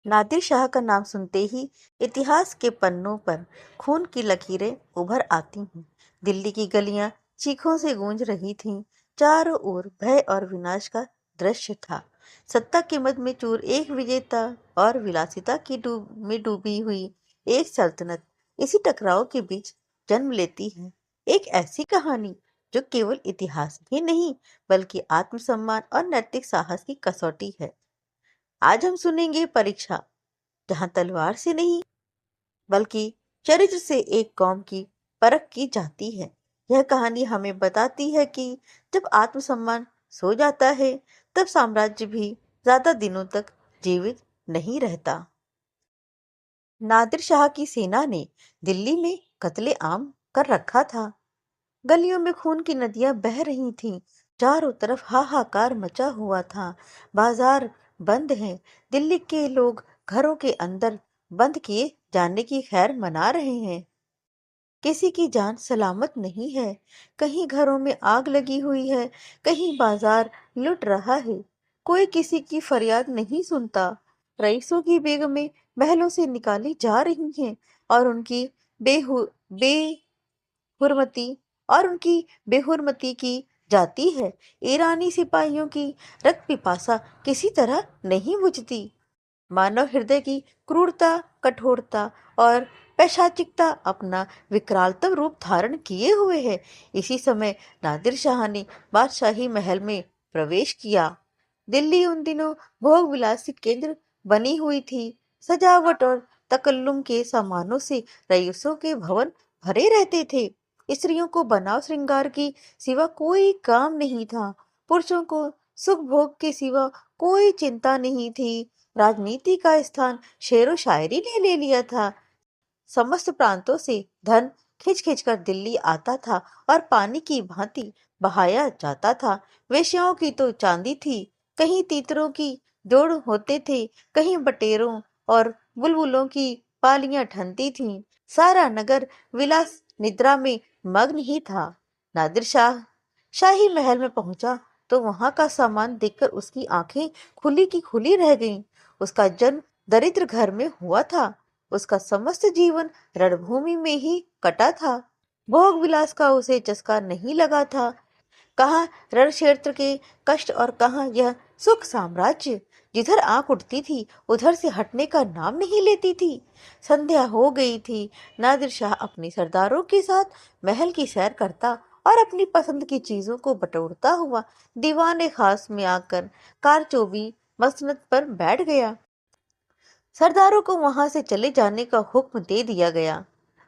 नादिर शाह का नाम सुनते ही इतिहास के पन्नों पर खून की लकीरें उभर आती हैं। दिल्ली की गलियां चीखों से गूंज रही थीं। चारों ओर भय और विनाश का दृश्य था। सत्ता के मद में चूर एक विजेता और विलासिता की में डूबी हुई एक सल्तनत इसी टकराव के बीच जन्म लेती है। एक ऐसी कहानी जो केवल इतिहास ही नहीं बल्कि आत्मसम्मान और नैतिक साहस की कसौटी है। आज हम सुनेंगे परीक्षा, जहां तलवार से नहीं बल्कि चरित्र से एक कौम की परख की जाती है। यह कहानी हमें बताती है कि जब आत्मसम्मान सो जाता है तब साम्राज्य भी ज्यादा दिनों तक जीवित नहीं रहता। नादिर शाह की सेना ने दिल्ली में कत्ले आम कर रखा था। गलियों में खून की नदियां बह रही थीं। चारों तरफ हाहाकार मचा हुआ था। बाजार बंद हैं। दिल्ली के लोग घरों के अंदर बंद किए जाने की खैर मना रहे हैं। किसी की जान सलामत नहीं है। कहीं घरों में आग लगी हुई है, कहीं बाजार लुट रहा है। कोई किसी की फरियाद नहीं सुनता। रईसों की बेगमें महलों से निकाली जा रही हैं और बेहुरमती उनकी बेहुरमती की जाती है। ईरानी सिपाहियों की रक्त पिपासा किसी तरह नहीं बुझती। मानव हृदय की क्रूरता, कठोरता और पैशाचिकता अपना विकरालतम रूप धारण किए हुए है। इसी समय नादिर शाह ने बादशाही महल में प्रवेश किया। दिल्ली उन दिनों भोग विलासी केंद्र बनी हुई थी। सजावट और तकल्लुम के सामानों से रईसों के भवन भरे रहते थे। स्त्रियों को बनाव श्रृंगार की सिवा कोई काम नहीं था। पुरुषों को सुख भोग के सिवा कोई चिंता नहीं थी। राजनीति का स्थान शेरो शायरी ने ले लिया था। समस्त प्रांतों से धन खिंच खिंच कर दिल्ली आता था और पानी की भांति बहाया जाता था। वेश्याओं की तो चांदी थी। कहीं तीतरों की जोड़ होते थे, कहीं बटेरों और बुलबुलों की पालियां ठनती थीं। सारा नगर विलास निद्रा में मग्न ही था। नादिर शाह शाही महल में पहुंचा तो वहां का सामान देखकर उसकी आंखें खुली की खुली रह गईं। उसका जन्म दरिद्र घर में हुआ था। उसका समस्त जीवन रणभूमि में ही कटा था। भोग विलास का उसे चस्का नहीं लगा था। कहाँ रण क्षेत्र के कष्ट और कहाँ यह सुख साम्राज्य। जिधर आंख उठती थी उधर से हटने का नाम नहीं लेती थी। संध्या हो गई थी। नादिर शाह अपने सरदारों के साथ महल की सैर करता और अपनी पसंद की चीजों को बटोरता हुआ दीवाने खास में आकर कारचोबी मसनद पर बैठ गया। सरदारों को वहां से चले जाने का हुक्म दे दिया गया।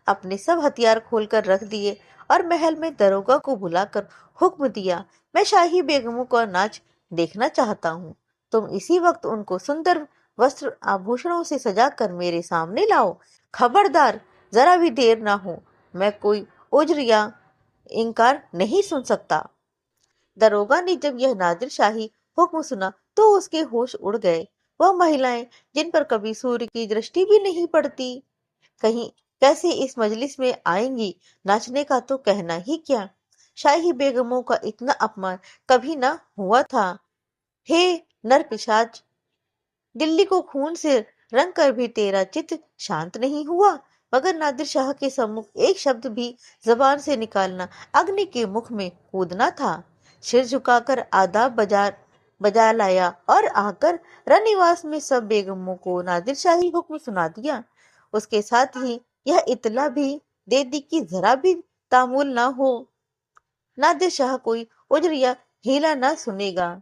अपने सब हथियार खोलकर रख दिए और महल में दरोगा को बुलाकर हुक्म दिया, मैं शाही बेगमों का नाच देखना चाहता हूँ। तुम इसी वक्त उनको सुंदर वस्त्र आभूषणों से सजाकर मेरे सामने लाओ। खबरदार, जरा भी देर ना हो। मैं कोई उज्र या इनकार नहीं सुन सकता। दरोगा ने जब यह नादिर शाही हुक्म सुना तो उसके होश उड़ गए। वह महिलाएं जिन पर कभी सूर्य की दृष्टि भी नहीं पड़ती, कहीं कैसे इस मजलिस में आएंगी। नाचने का तो कहना ही क्या। शाही बेगमों का इतना अपमान कभी ना हुआ था। हे नर पिशाच, दिल्ली को खून से रंग कर भी तेरा चित्त शांत नहीं हुआ। मगर नादिर शाह के सम्मुख एक शब्द भी जबान से निकालना अग्नि के मुख में कूदना था। सिर झुकाकर आदाब बजा लाया और आकर रनिवास में सब बेगमों को नादिर शाही हुक्म सुना दिया। उसके साथ ही यह इतला भी दे दी कि जरा भी तामुल ना हो। नादिर शाह कोई उज्र या हीला ना सुनेगा।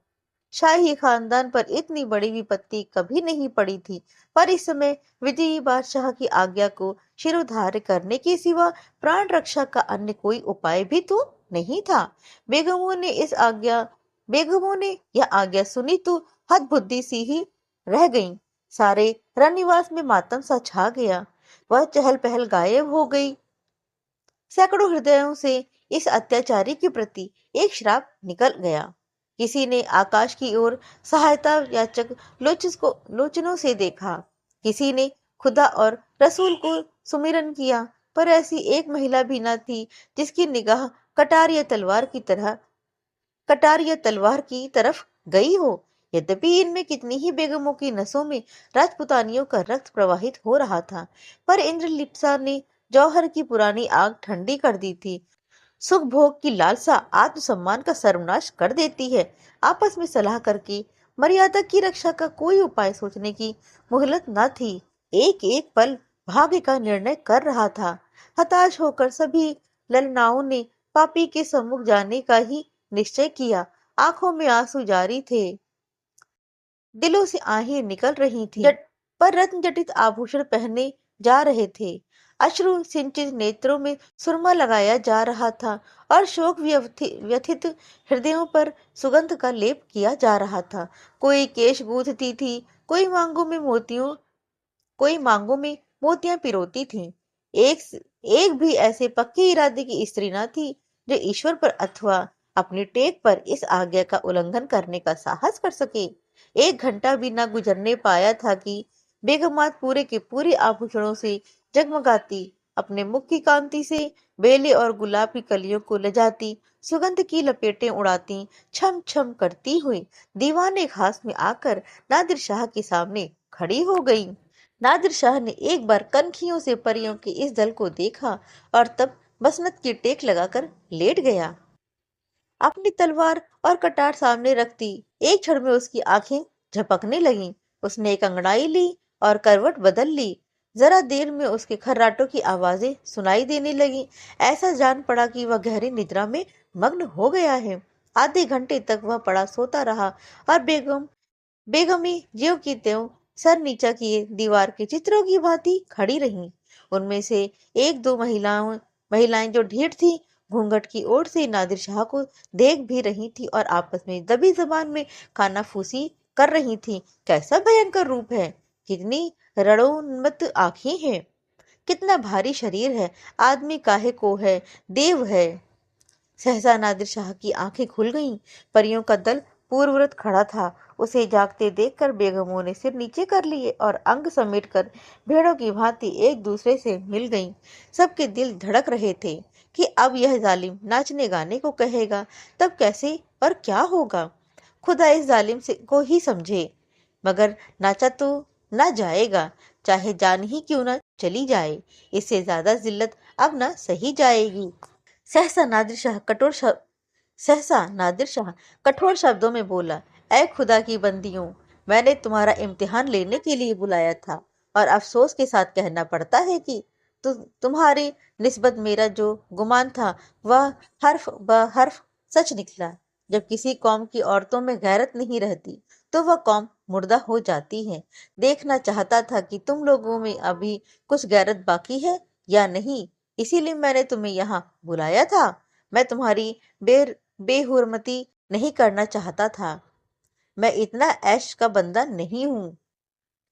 शाही खानदान पर इतनी बड़ी विपत्ति कभी नहीं पड़ी थी। पर इस समय विजयी बादशाह की आज्ञा को शिरोधार्य करने के सिवा प्राण रक्षा का अन्य कोई उपाय भी तो नहीं था। बेगमों ने यह आज्ञा सुनी तो हद बुद्धि सी ही रह गईं। सारे रनिवास में मातम सा छा गया। वह चहल पहल गायब हो गई। सैकड़ों हृदयों से इस अत्याचारी के प्रति एक श्राप निकल गया। किसी ने आकाश की ओर सहायता याचक लोचनों से देखा। किसी ने खुदा और रसूल को सुमिरन किया, पर ऐसी एक महिला भी न थी जिसकी निगाह कटार या तलवार की तरफ गई हो। यद्यपि इनमें कितनी ही बेगमों की नसों में राजपुतानियों का रक्त प्रवाहित हो रहा था, पर इंद्रलिप्सा ने जौहर की पुरानी आग ठंडी कर दी थी। सुख भोग की लालसा आत्मसम्मान का सर्वनाश कर देती है। आपस में सलाह करके मर्यादा की रक्षा का कोई उपाय सोचने की मोहलत न थी। एक एक पल भाग्य का निर्णय कर रहा था। हताश होकर सभी ललनाओं ने पापी के सम्मुख जाने का ही निश्चय किया। आंखों में आंसू जारी थे, दिलों से आहें निकल रही थी, पर रत्न जटित आभूषण पहने जा रहे थे। अश्रु सिंचित नेत्रों में सुरमा लगाया जा रहा था और शोक व्यथित हृदयों पर सुगंध का लेप किया जा रहा था। कोई केश गूंथती थी, कोई मांगों में मोतियां पिरोती थीं। एक एक भी ऐसे पक्के इरादे की स्त्री न थी जो ईश्वर पर अथवा अपनी टेक पर इस आज्ञा का उल्लंघन करने का साहस कर सके। एक घंटा भी न गुजरने पाया था कि बेगमात पूरे के पूरे आभूषणों से जगमगाती, अपने मुख की कांति से बेले और गुलाब की कलियों को लजाती, सुगंध की लपेटें उड़ाती, छम छम करती हुई दीवाने खास में आकर नादिर शाह के सामने खड़ी हो गई। नादिर शाह ने एक बार कनखियों से परियों के इस दल को देखा और तब मसनद की टेक लगाकर लेट गया। अपनी तलवार और कटार सामने रख दी। एक क्षण में उसकी आंखें झपकने लगीं। उसने एक अंगड़ाई ली और करवट बदल ली। जरा देर में उसके खर्राटों की आवाजें सुनाई देने लगी। ऐसा जान पड़ा कि वह गहरी निद्रा में मग्न हो गया है। आधे घंटे तक वह पड़ा सोता रहा और बेगमी ज्यों की त्यों सर नीचा किए दीवार के चित्रों की भांति खड़ी रहीं। उनमें से एक दो महिलाएं जो ढीठ थी, घूंघट की ओर से नादिर शाह को देख भी रही थी और आपस में दबी जबान में कानाफूसी कर रही थी। कैसा भयंकर रूप है, कितनी रणोन्मत्त आंखें हैं, कितना भारी शरीर है, आदमी काहे को है, देव है। सहसा नादिर शाह की आंखें खुल गईं। परियों का दल पूर्ववत खड़ा था। उसे जागते देखकर बेगमों ने सिर नीचे कर लिए और अंग समेटकर भेड़ों की भांति एक दूसरे से मिल गईं। सबके दिल धड़क रहे थे कि अब यह जालिम नाचने गाने को कहेगा, तब कैसे और क्या होगा। खुदा इस जालिम से को ही समझे, मगर नाचा तो ना जाएगा, चाहे जान ही क्यों ना चली जाए। इससे ज्यादा जिल्लत अब ना सही जाएगी। सहसा नादिर शाह कठोर शब्दों में बोला, ऐ खुदा की बंदियों, मैंने तुम्हारा इम्तिहान लेने के लिए बुलाया था और अफसोस के साथ कहना पड़ता है कि तुम्हारी निस्बत मेरा जो गुमान था वह हर्फ ब हर्फ सच निकला। जब किसी कौम की औरतों में गैरत नहीं रहती तो वह कौम मुर्दा हो जाती है। देखना चाहता था कि तुम लोगों में अभी कुछ गैरत बाकी है या नहीं, इसीलिए मैंने तुम्हें यहाँ बुलाया था। मैं तुम्हारी बेहुरमती नहीं करना चाहता था। मैं इतना ऐश का बंदा नहीं हूँ,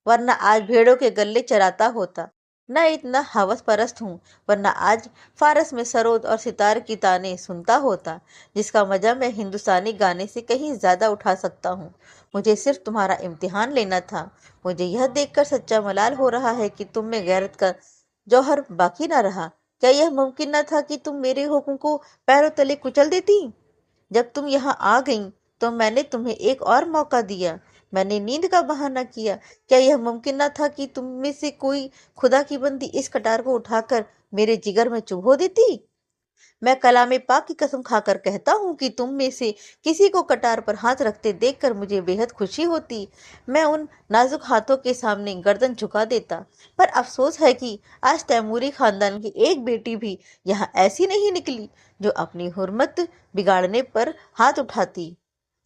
वरना आज भेड़ों के गल्ले चराता होता। न इतना हवस परस्त हूँ, वरना आज फारस में सरोद और सितार की ताने सुनता होता, जिसका मजा मैं हिंदुस्तानी गाने से कहीं ज्यादा उठा सकता हूँ। मुझे सिर्फ तुम्हारा इम्तिहान लेना था। मुझे यह देखकर सच्चा मलाल हो रहा है कि तुम में गैरत का जौहर बाकी ना रहा। क्या यह मुमकिन न था कि तुम मेरे हुक्म को पैरों तले कुचल देती? जब तुम यहाँ आ गईं तो मैंने तुम्हें एक और मौका दिया। मैंने नींद का बहाना किया। क्या यह मुमकिन न था कि तुम में से कोई खुदा की बंदी इस कटार को उठाकर मेरे जिगर में चुभो देती? मैं कलामे पाक की कसम खाकर कहता हूँ कि तुम में से किसी को कटार पर हाथ रखते देखकर मुझे बेहद खुशी होती। मैं उन नाजुक हाथों के सामने गर्दन झुका देता। पर अफसोस है कि आज तैमूरी खानदान की एक बेटी भी यहाँ ऐसी नहीं निकली जो अपनी हुर्मत बिगाड़ने पर हाथ उठाती।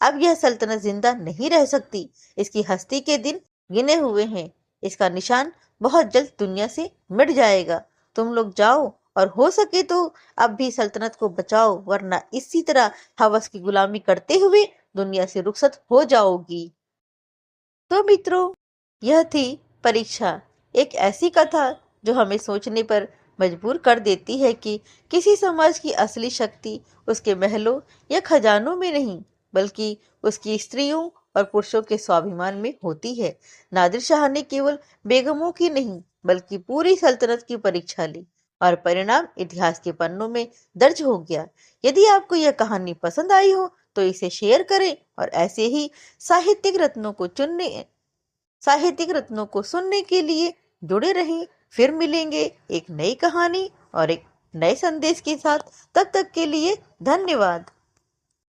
अब यह सल्तनत जिंदा नहीं रह सकती। इसकी हस्ती के दिन गिने हुए हैं। इसका निशान बहुत जल्द दुनिया से मिट जाएगा। तुम लोग जाओ और हो सके तो अब भी सल्तनत को बचाओ, वरना इसी तरह हवस की गुलामी करते हुए दुनिया से रुखसत हो जाओगी। तो मित्रों, यह थी परीक्षा, एक ऐसी कथा जो हमें सोचने पर मजबूर कर देती है कि किसी समाज की असली शक्ति उसके महलों या खजानों में नहीं, बल्कि उसकी स्त्रियों और पुरुषों के स्वाभिमान में होती है। नादिर शाह ने केवल बेगमों की नहीं, बल्कि पूरी सल्तनत की परीक्षा ली और परिणाम इतिहास के पन्नों में दर्ज हो गया। यदि आपको यह कहानी पसंद आई हो तो इसे शेयर करें और ऐसे ही साहित्यिक रत्नों को सुनने के लिए जुड़े रहें। फिर मिलेंगे एक नई कहानी और एक नए संदेश के साथ। तब तक के लिए धन्यवाद।